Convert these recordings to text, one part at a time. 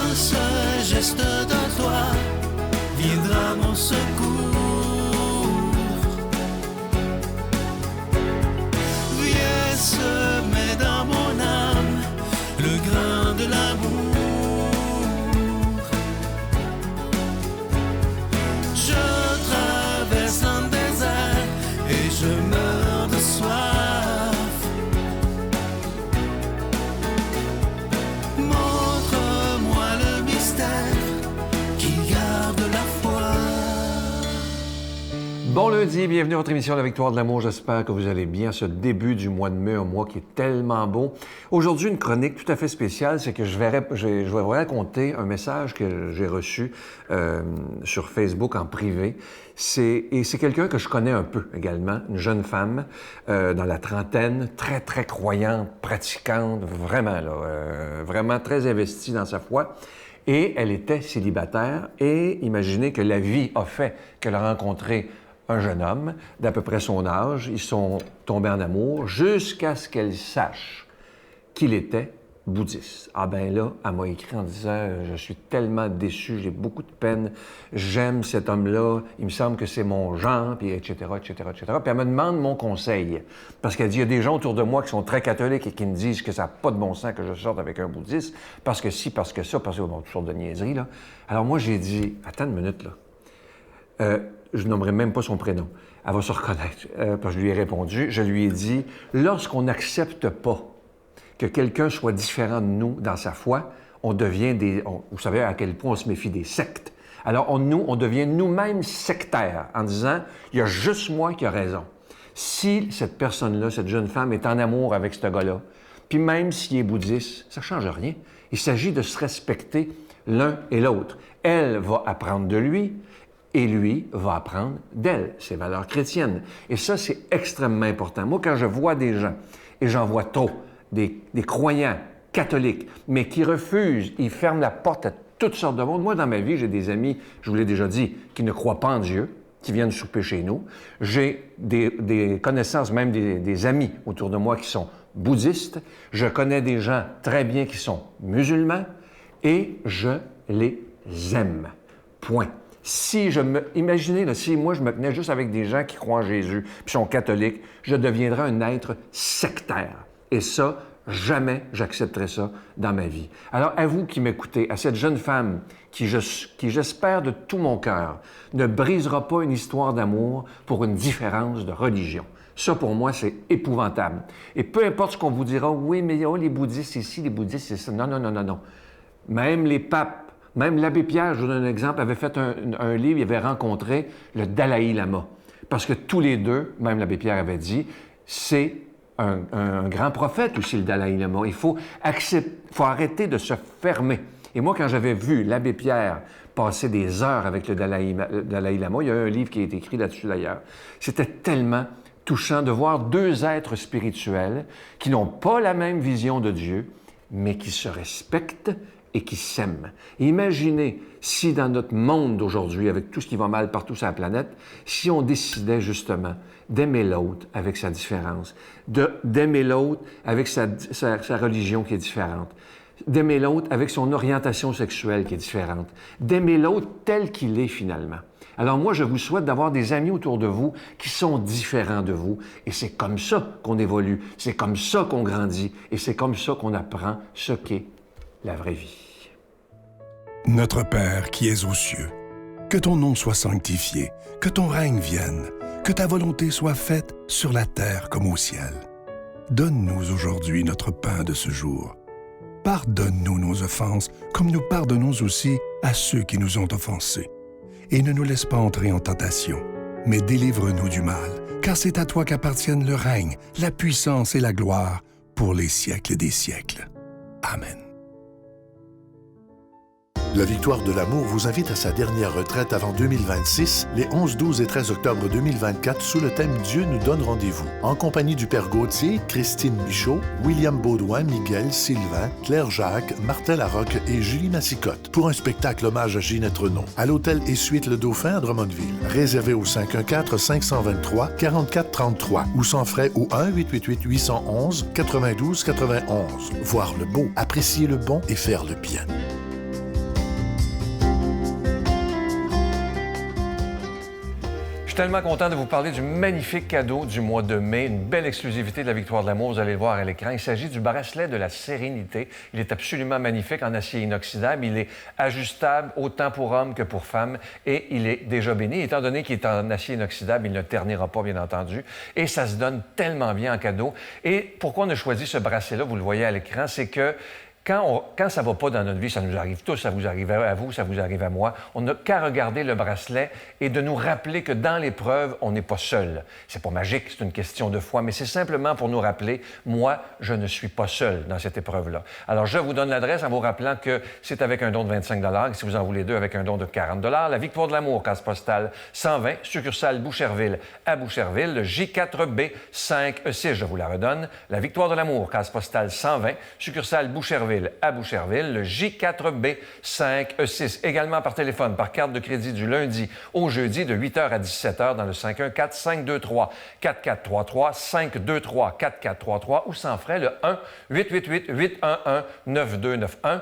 d'un seul geste de toi viendra mon secours. Viens semer dans mon âme le grain de l'amour. Je traverse un désert et je meurs de soif. Montre-moi le mystère qui garde la foi. Bon lundi, bienvenue à votre émission La Victoire de l'amour. J'espère que vous allez bien ce début du mois de mai, un mois qui est tellement beau. Aujourd'hui, une chronique tout à fait spéciale, c'est que je vais vous raconter un message que j'ai reçu sur Facebook en privé. C'est quelqu'un que je connais un peu également, une jeune femme dans la trentaine, très, très croyante, pratiquante, vraiment, là, vraiment très investie dans sa foi. Et elle était célibataire et imaginez que la vie a fait qu'elle a rencontré un jeune homme d'à peu près son âge. Ils sont tombés en amour jusqu'à ce qu'elle sache qu'il était bouddhiste. Ah ben là, elle m'a écrit en disant « Je suis tellement déçu, j'ai beaucoup de peine, j'aime cet homme-là, il me semble que c'est mon genre, puis etc., etc., etc. » Puis elle me demande mon conseil, parce qu'elle dit « Il y a des gens autour de moi qui sont très catholiques et qui me disent que ça n'a pas de bon sens que je sorte avec un bouddhiste, parce que si, parce que ça, parce que bon, toutes sortes de niaiseries, là. » Alors moi, j'ai dit « Attends une minute, là. Je nommerai même pas son prénom. Elle va se reconnaître. Parce que je lui ai répondu. Je lui ai dit, lorsqu'on n'accepte pas que quelqu'un soit différent de nous dans sa foi, on devient vous savez à quel point on se méfie des sectes. Alors, on devient nous-mêmes sectaires en disant, il y a juste moi qui a raison. Si cette personne-là, cette jeune femme, est en amour avec ce gars-là, puis même s'il est bouddhiste, ça ne change rien. Il s'agit de se respecter l'un et l'autre. Elle va apprendre de lui, et lui va apprendre d'elle, ses valeurs chrétiennes. Et ça, c'est extrêmement important. Moi, quand je vois des gens, et j'en vois trop, des croyants catholiques, mais qui refusent, ils ferment la porte à toutes sortes de monde. Moi, dans ma vie, j'ai des amis, je vous l'ai déjà dit, qui ne croient pas en Dieu, qui viennent souper chez nous. J'ai des connaissances, même des amis autour de moi qui sont bouddhistes. Je connais des gens très bien qui sont musulmans, et je les aime. Point. Imaginez, là, si moi je me tenais juste avec des gens qui croient en Jésus, puis sont catholiques, je deviendrais un être sectaire. Et ça, jamais j'accepterais ça dans ma vie. Alors, à vous qui m'écoutez, à cette jeune femme qui j'espère de tout mon cœur, ne brisera pas une histoire d'amour pour une différence de religion. Ça, pour moi, c'est épouvantable. Et peu importe ce qu'on vous dira, oui, mais oh, les bouddhistes, c'est ci, les bouddhistes, c'est ça. Non, non, non, non, non. Même les papes, même l'abbé Pierre, je vous donne un exemple, avait fait un livre, il avait rencontré le Dalai Lama. Parce que tous les deux, même l'abbé Pierre avait dit, c'est un grand prophète aussi, le Dalai Lama. Il faut arrêter de se fermer. Et moi, quand j'avais vu l'abbé Pierre passer des heures avec le Dalai Lama, il y a un livre qui a été écrit là-dessus d'ailleurs, c'était tellement touchant de voir deux êtres spirituels qui n'ont pas la même vision de Dieu, mais qui se respectent et qui s'aiment. Imaginez si dans notre monde d'aujourd'hui, avec tout ce qui va mal partout sur la planète, si on décidait justement d'aimer l'autre avec sa différence, d'aimer l'autre avec sa religion qui est différente, d'aimer l'autre avec son orientation sexuelle qui est différente, d'aimer l'autre tel qu'il est finalement. Alors moi, je vous souhaite d'avoir des amis autour de vous qui sont différents de vous. Et c'est comme ça qu'on évolue, c'est comme ça qu'on grandit, et c'est comme ça qu'on apprend ce qu'est la vraie vie. Notre Père qui es aux cieux, que ton nom soit sanctifié, que ton règne vienne, que ta volonté soit faite sur la terre comme au ciel. Donne-nous aujourd'hui notre pain de ce jour. Pardonne-nous nos offenses, comme nous pardonnons aussi à ceux qui nous ont offensés. Et ne nous laisse pas entrer en tentation, mais délivre-nous du mal, car c'est à toi qu'appartiennent le règne, la puissance et la gloire pour les siècles des siècles. Amen. La Victoire de l'amour vous invite à sa dernière retraite avant 2026, les 11, 12 et 13 octobre 2024, sous le thème « Dieu nous donne rendez-vous ». En compagnie du Père Gauthier, Christine Michaud, William Baudouin, Miguel, Sylvain, Claire Jacques, Martin Larocque et Julie Massicotte, pour un spectacle hommage à Ginette Renaud, à l'hôtel et suite Le Dauphin à Drummondville. Réservé au 514-523-4433 ou sans frais au 1-888-811-92-91. Voir le beau, apprécier le bon et faire le bien. Je suis tellement content de vous parler du magnifique cadeau du mois de mai, une belle exclusivité de la Victoire de l'amour, vous allez le voir à l'écran. Il s'agit du bracelet de la sérénité. Il est absolument magnifique en acier inoxydable. Il est ajustable autant pour hommes que pour femmes et il est déjà béni. Étant donné qu'il est en acier inoxydable, il ne ternira pas, bien entendu. Et ça se donne tellement bien en cadeau. Et pourquoi on a choisi ce bracelet-là, vous le voyez à l'écran, c'est que quand ça ne va pas dans notre vie, ça nous arrive tous, ça vous arrive à vous, ça vous arrive à moi, on n'a qu'à regarder le bracelet et de nous rappeler que dans l'épreuve, on n'est pas seul. C'est pas magique, c'est une question de foi, mais c'est simplement pour nous rappeler, moi, je ne suis pas seul dans cette épreuve-là. Alors, je vous donne l'adresse en vous rappelant que c'est avec un don de 25 $, et si vous en voulez deux, avec un don de 40 $. La Victoire de l'amour, case postale 120, succursale Boucherville à Boucherville, le J4B 5E6, je vous la redonne. La Victoire de l'amour, case postale 120, succursale Boucherville à Boucherville, le J4B 5E6. Également par téléphone, par carte de crédit du lundi au jeudi de 8h à 17h dans le 514-523-4433, 523-4433 ou sans frais le 1-888-811-9291,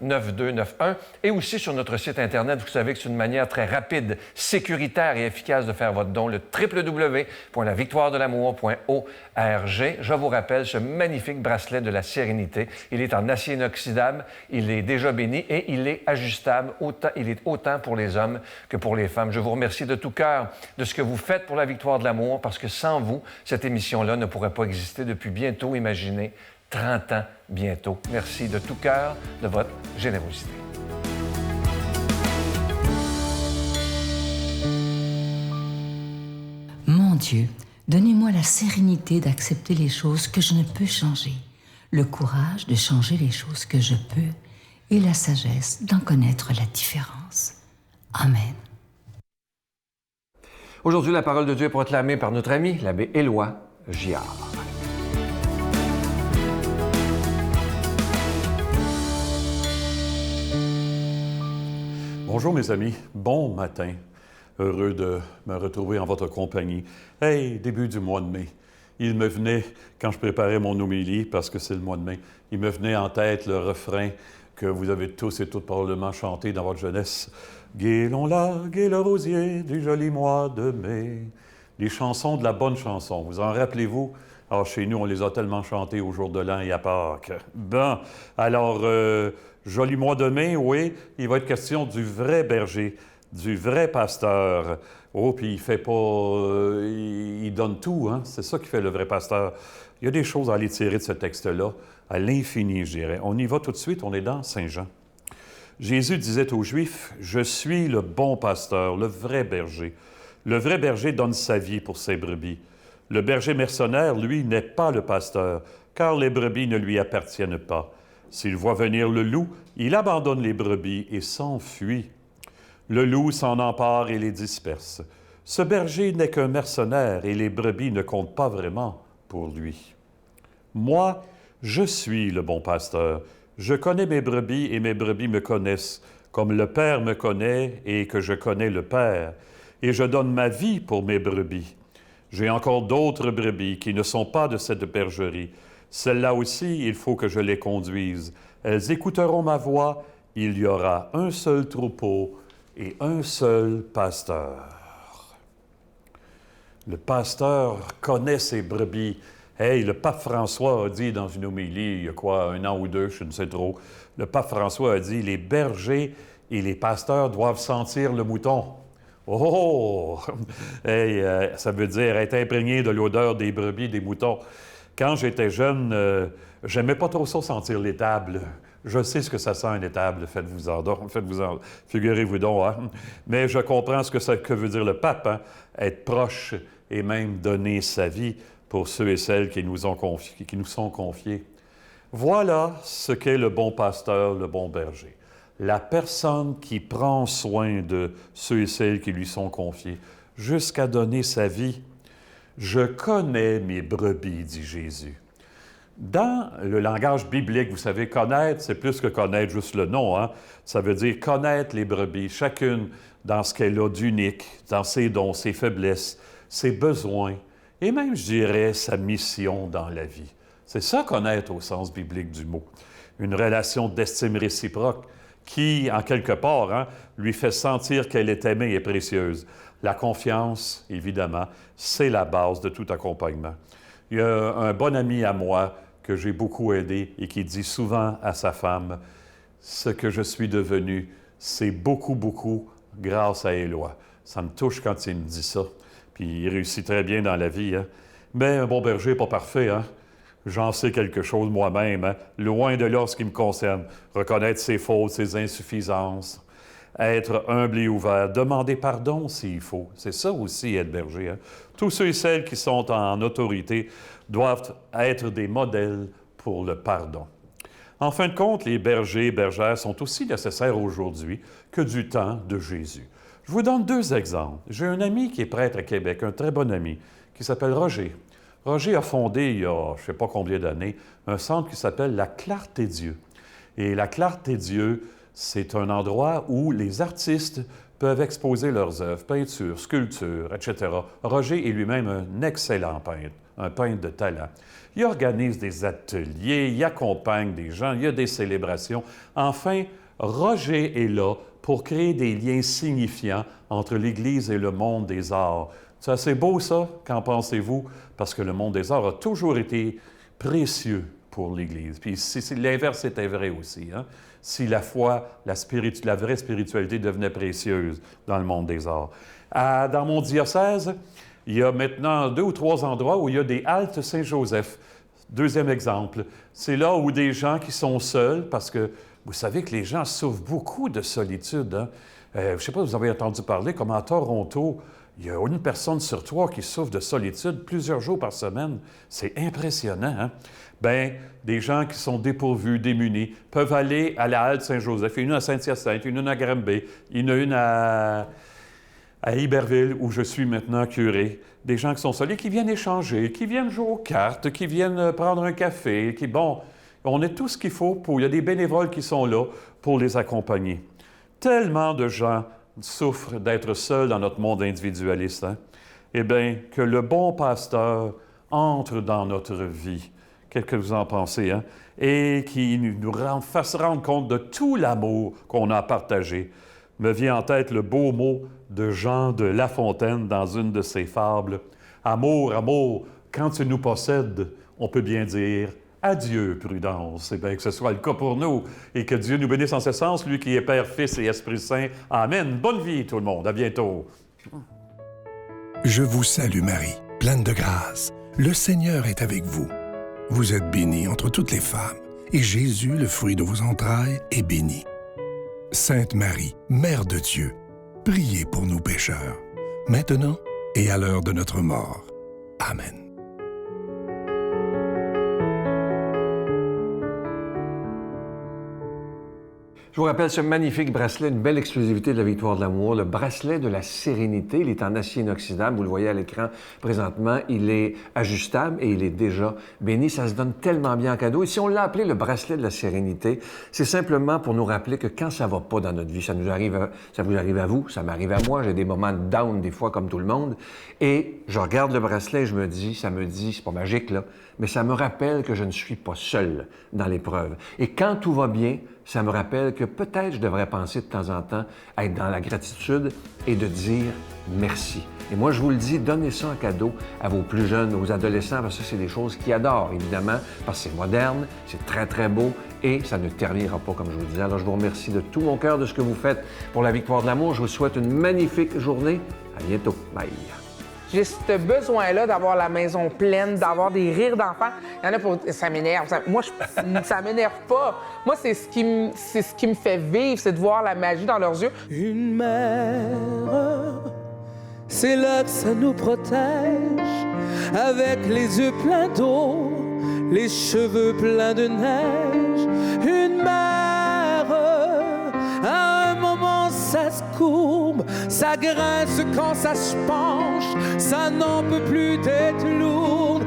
1-888-811-9291 et aussi sur notre site Internet. Vous savez que c'est une manière très rapide, sécuritaire et efficace de faire votre don, le www.lavictoiredelamour.org. Je vous rappelle ce magnifique bracelet de la sérénité. Il est en acier inoxydable, il est déjà béni et il est ajustable. Il est autant pour les hommes que pour les femmes. Je vous remercie de tout cœur de ce que vous faites pour la Victoire de l'amour parce que sans vous, cette émission-là ne pourrait pas exister depuis bientôt, imaginez, 30 ans bientôt. Merci de tout cœur de votre générosité. Mon Dieu, donnez-moi la sérénité d'accepter les choses que je ne peux changer, le courage de changer les choses que je peux et la sagesse d'en connaître la différence. Amen. Aujourd'hui, la parole de Dieu est proclamée par notre ami, l'abbé Éloi Giard. Bonjour mes amis, bon matin. Heureux de me retrouver en votre compagnie. Hey, début du mois de mai. Il me venait, quand je préparais mon homélie, parce que c'est le mois de mai, il me venait en tête le refrain que vous avez tous et toutes probablement chanté dans votre jeunesse. « Gélons-la, gai le rosier du joli mois de mai ». Les chansons de la bonne chanson, vous en rappelez-vous? Alors, chez nous, on les a tellement chantées au jour de l'an et à Pâques. Bon, alors, joli mois de mai, oui, il va être question du vrai berger, du vrai pasteur. Oh, puis il fait pas... il donne tout, hein? C'est ça qui fait le vrai pasteur. Il y a des choses à aller tirer de ce texte-là, à l'infini, je dirais. On y va tout de suite, on est dans Saint Jean. Jésus disait aux Juifs, « Je suis le bon pasteur, le vrai berger. Le vrai berger donne sa vie pour ses brebis. Le berger mercenaire, lui, n'est pas le pasteur, car les brebis ne lui appartiennent pas. S'il voit venir le loup, il abandonne les brebis et s'enfuit. Le loup s'en empare et les disperse. Ce berger n'est qu'un mercenaire et les brebis ne comptent pas vraiment pour lui. Moi, je suis le bon pasteur. Je connais mes brebis et mes brebis me connaissent, comme le Père me connaît et que je connais le Père. Et je donne ma vie pour mes brebis. J'ai encore d'autres brebis qui ne sont pas de cette bergerie. Celles-là aussi, il faut que je les conduise. Elles écouteront ma voix. Il y aura un seul troupeau et un seul pasteur. Le pasteur connaît ses brebis. Hey, le pape François a dit dans une homélie, il y a quoi, 1 an ou 2, je ne sais trop, le pape François a dit, les bergers et les pasteurs doivent sentir le mouton. Oh! Hey, ça veut dire être imprégné de l'odeur des brebis, des moutons. Quand j'étais jeune, j'aimais pas trop ça sentir l'étable. Je sais ce que ça sent, une étable, faites-vous-en, figurez-vous donc. Hein? Mais je comprends que veut dire le pape, hein? Être proche et même donner sa vie pour ceux et celles qui nous sont confiés. Voilà ce qu'est le bon pasteur, le bon berger. La personne qui prend soin de ceux et celles qui lui sont confiés, jusqu'à donner sa vie. Je connais mes brebis, dit Jésus. Dans le langage biblique, vous savez, connaître, c'est plus que connaître juste le nom. Hein? Ça veut dire connaître les brebis, chacune dans ce qu'elle a d'unique, dans ses dons, ses faiblesses, ses besoins, et même, je dirais, sa mission dans la vie. C'est ça, connaître au sens biblique du mot. Une relation d'estime réciproque qui, en quelque part, hein, lui fait sentir qu'elle est aimée et précieuse. La confiance, évidemment, c'est la base de tout accompagnement. Il y a un bon ami à moi que j'ai beaucoup aidé et qui dit souvent à sa femme, « Ce que je suis devenu, c'est beaucoup, beaucoup grâce à Éloi. » Ça me touche quand il me dit ça. Puis il réussit très bien dans la vie. Hein? Mais un bon berger n'est pas parfait. Hein? J'en sais quelque chose moi-même. Hein? Loin de là ce qui me concerne. Reconnaître ses fautes, ses insuffisances. Être humble et ouvert. Demander pardon s'il faut. C'est ça aussi, être berger. Hein? Tous ceux et celles qui sont en autorité doivent être des modèles pour le pardon. En fin de compte, les bergers et bergères sont aussi nécessaires aujourd'hui que du temps de Jésus. Je vous donne 2 exemples. J'ai un ami qui est prêtre à Québec, un très bon ami, qui s'appelle Roger. Roger a fondé, il y a je ne sais pas combien d'années, un centre qui s'appelle La Clarté-Dieu. Et La Clarté-Dieu, c'est un endroit où les artistes peuvent exposer leurs œuvres, peinture, sculpture, etc. Roger est lui-même un excellent peintre, un peintre de talent. Il organise des ateliers, il accompagne des gens, il y a des célébrations. Enfin, Roger est là pour créer des liens signifiants entre l'Église et le monde des arts. C'est assez beau, ça? Qu'en pensez-vous? Parce que le monde des arts a toujours été précieux pour l'Église. Puis l'inverse était vrai aussi. Hein? Si la foi, la vraie spiritualité devenait précieuse dans le monde des arts. Dans mon diocèse, il y a maintenant 2 ou 3 endroits où il y a des haltes Saint-Joseph. 2e exemple, c'est là où des gens qui sont seuls, parce que vous savez que les gens souffrent beaucoup de solitude. Hein? Je ne sais pas si vous avez entendu parler, comme à Toronto, il y a 1 personne sur 3 qui souffre de solitude plusieurs jours par semaine. C'est impressionnant. Hein? Bien, des gens qui sont dépourvus, démunis, peuvent aller à la halte Saint-Joseph. Il y en a une à Saint-Hyacinthe, une à Granby, il y en a une à Iberville, où je suis maintenant curé. Des gens qui sont seuls et qui viennent échanger, qui viennent jouer aux cartes, qui viennent prendre un café, on a tout ce qu'il faut il y a des bénévoles qui sont là pour les accompagner. Tellement de gens souffrent d'être seuls dans notre monde individualiste. Hein? Eh bien, que le bon pasteur entre dans notre vie. Qu'est-ce que vous en pensez? Hein? Et qui nous fasse rendre compte de tout l'amour qu'on a partagé. Me vient en tête le beau mot de Jean de La Fontaine dans une de ses fables. « Amour, amour, quand tu nous possèdes, on peut bien dire adieu, prudence. » Eh bien, que ce soit le cas pour nous et que Dieu nous bénisse en ce sens, lui qui est Père, Fils et Esprit Saint. Amen. Bonne vie, tout le monde. À bientôt. Je vous salue, Marie, pleine de grâce. Le Seigneur est avec vous. Vous êtes bénie entre toutes les femmes, et Jésus, le fruit de vos entrailles, est béni. Sainte Marie, Mère de Dieu, priez pour nous pécheurs, maintenant et à l'heure de notre mort. Amen. Je vous rappelle ce magnifique bracelet, une belle exclusivité de la Victoire de l'amour, le bracelet de la sérénité. Il est en acier inoxydable, vous le voyez à l'écran présentement. Il est ajustable et il est déjà béni. Ça se donne tellement bien en cadeau. Et si on l'a appelé le bracelet de la sérénité, c'est simplement pour nous rappeler que quand ça va pas dans notre vie, ça vous arrive à vous, ça m'arrive à moi, j'ai des moments de down des fois comme tout le monde. Et je regarde le bracelet et ça me dit, c'est pas magique là, mais ça me rappelle que je ne suis pas seul dans l'épreuve. Et quand tout va bien, ça me rappelle que peut-être je devrais penser de temps en temps à être dans la gratitude et de dire merci. Et moi, je vous le dis, donnez ça en cadeau à vos plus jeunes, aux adolescents, parce que c'est des choses qu'ils adorent, évidemment, parce que c'est moderne, c'est très, très beau et ça ne ternira pas, comme je vous le disais. Alors, je vous remercie de tout mon cœur de ce que vous faites pour la Victoire de l'amour. Je vous souhaite une magnifique journée. À bientôt. Bye. J'ai ce besoin-là d'avoir la maison pleine, d'avoir des rires d'enfants. Il y en a pour... Ça m'énerve. Moi, ça m'énerve pas. Moi, c'est ce qui me fait vivre, c'est de voir la magie dans leurs yeux. Une mère, c'est là que ça nous protège, avec les yeux pleins d'eau, les cheveux pleins de neige. Une mère, à un moment, ça se courbe, ça grince quand ça se penche, ça n'en peut plus d'être lourde.